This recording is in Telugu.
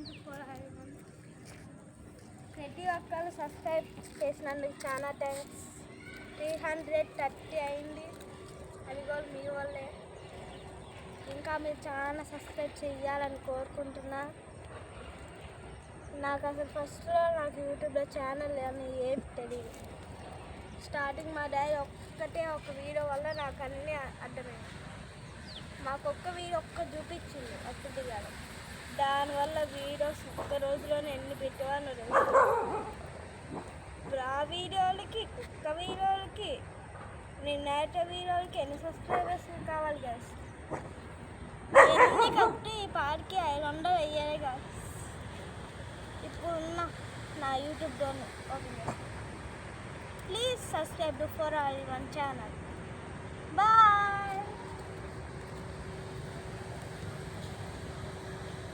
Welcome to for హైవన్. ప్రతి ఒక్కరు సబ్స్క్రైబ్ చేసినందుకు చాలా థ్యాంక్స్. 330 అయింది, అది కూడా మీ వల్లే. ఇంకా మీరు చాలా సబ్స్క్రైబ్ చేయాలని కోరుకుంటున్నా. నాకు అసలు ఫస్ట్లో నాకు యూట్యూబ్లో ఛానల్ అని ఏం తెలియదు. స్టార్టింగ్ మా డాడీ ఒక వీడియో వల్ల నాకు అన్నీ అర్థమైంది. మాకు వీడియో చూపించింది అప్పుడు కాదు, దానివల్ల వీడియోస్ ఒక్క రోజులోనే ఎన్ని పెట్టేవాళ్ళు తెలుసు. ఆ వీడియోలకి కుక్క వీడియోలకి నేను నేట వీడియోలకి ఎన్ని సబ్స్క్రైబర్స్ కావాలి కదా. ఎన్ని కట్టి ఈ పాటికి 500 వెయ్యాలి కదా. ఇప్పుడున్న నా యూట్యూబ్లో ఓపెన్ చేస్తాను. Please subscribe to for heaven channel. Bye.